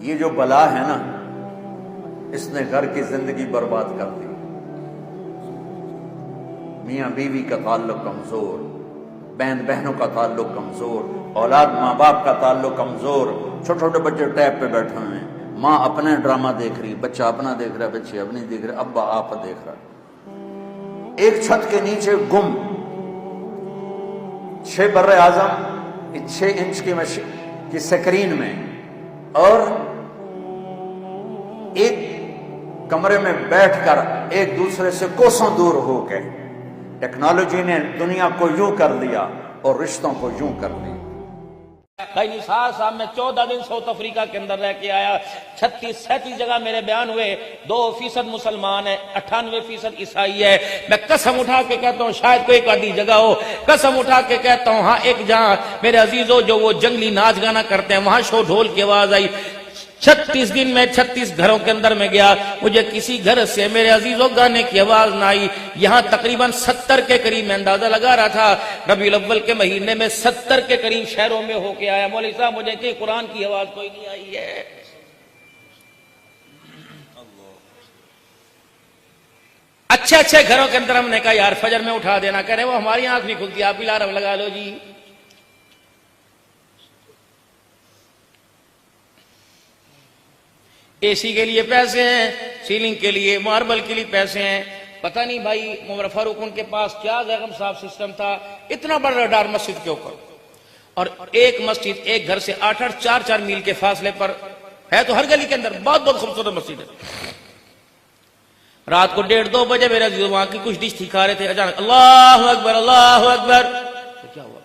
یہ جو بلا ہے نا، اس نے گھر کی زندگی برباد کر دی۔ میاں بیوی کا تعلق کمزور، بہن بہنوں کا تعلق کمزور، اولاد ماں باپ کا تعلق کمزور، چھوٹے چھوٹے بچے ٹیب پہ بیٹھے ہوئے ہیں، ماں اپنے ڈرامہ دیکھ رہی، بچہ اپنا دیکھ رہا ہے، بچے اپنی دیکھ رہے، ابا آپ دیکھ رہا ہے، ایک چھت کے نیچے گم، 6 بر اعظم 6 انچ کی سکرین میں، اور ایک کمرے میں بیٹھ کر ایک دوسرے سے کوسوں دور ہو کے ٹیکنالوجی نے دنیا کو یوں کر لیا اور رشتوں کو یوں کر لیا۔ بھائی نثار صاحب میں 14 دن ساؤتھ افریقہ کے اندر رہ کے آیا، 36-37 جگہ میرے بیان ہوئے، 2% مسلمان ہے، 98% عیسائی ہے۔ میں قسم اٹھا کے کہتا ہوں شاید کوئی ایک آدھی جگہ ہو، قسم اٹھا کے کہتا ہوں ہاں ایک جہاں میرے عزیزوں جو وہ جنگلی ناچ گانا کرتے ہیں وہاں شو ڈھول کی آواز آئی۔ 36 دن میں 36 گھروں کے اندر میں گیا، مجھے کسی گھر سے میرے عزیزوں گانے کی آواز نہ آئی۔ یہاں تقریباً 70 کے قریب میں اندازہ لگا رہا تھا، ربیع الاول کے مہینے میں 70 کے قریب شہروں میں ہو کے آیا۔ مولوی صاحب مجھے کہ قرآن کی آواز کوئی نہیں آئی ہے۔ اچھے اچھے گھروں کے اندر ہم نے کہا یار فجر میں اٹھا دینا، کہہ رہے وہ ہماری آنکھ نہیں کھلتی، آپ الارم لگا لو جی۔ اے سی کے لیے پیسے ہیں، سیلنگ کے لیے، ماربل کے لیے پیسے ہیں، پتہ نہیں بھائی عمر فاروق ان کے پاس کیا غیغم صاحب سسٹم تھا، اتنا بڑا رڈار مسجد کے اوپر، اور ایک مسجد ایک گھر سے 8-8 4-4 میل کے فاصلے پر ہے، تو ہر گلی کے اندر بہت بہت خوبصورت مسجد ہے۔ رات کو 1:30-2 بجے میرے عزیز وہاں کی کچھ ڈش کھا رہے تھے، اچانک اللہ اکبر اللہ اکبر، تو کیا ہوا؟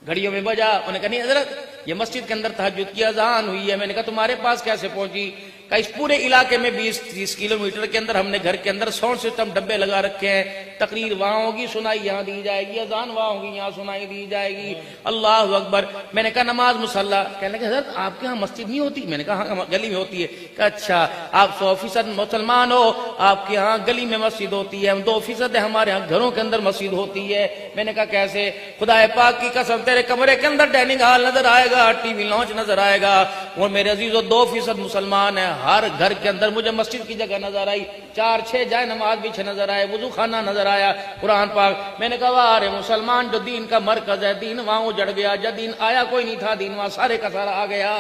گھڑیوں میں بجا، انہوں نے کہا نہیں حضرت یہ مسجد کے اندر تہجد کی اذان ہوئی ہے۔ میں نے کہا تمہارے پاس کیسے پہنچی؟ کہ اس پورے علاقے میں 20-30 کلومیٹر کے اندر ہم نے گھر کے اندر ساؤنڈ سسٹم ڈبے لگا رکھے ہیں، تقریر وہاں ہوگی سنائی یہاں دی جائے گی، اذان وہاں ہوگی یہاں سنائی دی جائے گی، اللہ اکبر۔ میں نے کہا نماز مصلی، کہنے لگے حضرت آپ کے ہاں مسجد نہیں ہوتی؟ میں نے کہا ہاں گلی میں ہوتی ہے۔ کہ اچھا آپ 100% مسلمان ہو، آپ کے ہاں گلی میں مسجد ہوتی ہے، ہم 2% ہے، ہمارے ہاں گھروں کے اندر مسجد ہوتی ہے۔ میں نے کہا کیسے؟ خدا پاک کی قسم تیرے کمرے کے اندر ڈائننگ ہال نظر آئے گا، ٹی وی لانچ نظر آئے گا۔ وہ میرے عزیزو 2% مسلمان ہیں، ہر گھر کے اندر مجھے مسجد کی جگہ نظر آئی، 4-6 جائے نماز بچھے نظر آئے، وضو خانہ نظر آیا، قرآن پاک۔ میں نے کہا وارے مسلمان جو دین کا مرکز ہے، دین وہاں اجڑ گیا، جب دین آیا کوئی نہیں تھا، دین وہاں سارے کا سارا آ گیا۔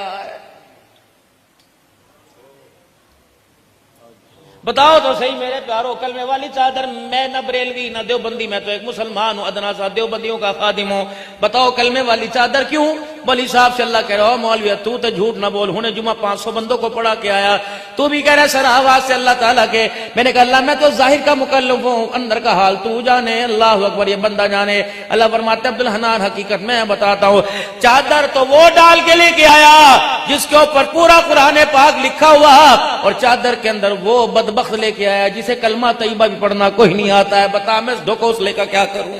بتاؤ تو صحیح میرے پیارو، کلمے والی چادر، میں نہ بریلوی نہ دیوبندی، میں تو ایک مسلمان ہوں، ادنا سا دیوبندیوں کا خادم ہوں، بتاؤ کلمے والی چادر کیوں؟ مولوی صاحب سے اللہ کہہ رہا ہو مولوی تو جھوٹ نہ بول، ہنے جمعہ 500 بندوں کو پڑھا کے آیا، تو بھی کہہ رہا سر آواز سے اللہ تعالیٰ کے۔ میں نے کہا اللہ میں تو ظاہر کا مکلف ہوں، اندر کا حال تو جانے، اللہ اکبر یہ بندہ جانے۔ اللہ فرماتے عبدالحنان حقیقت میں بتاتا ہوں، چادر تو وہ ڈال کے لے کے آیا جس کے اوپر پورا قرآن پاک لکھا ہوا، اور چادر کے اندر وہ بدبخت لے کے آیا جسے کلمہ طیبہ بھی پڑھنا کوئی نہیں آتا ہے۔ بتا میں اس ڈھوکوسلے کا کیا کروں؟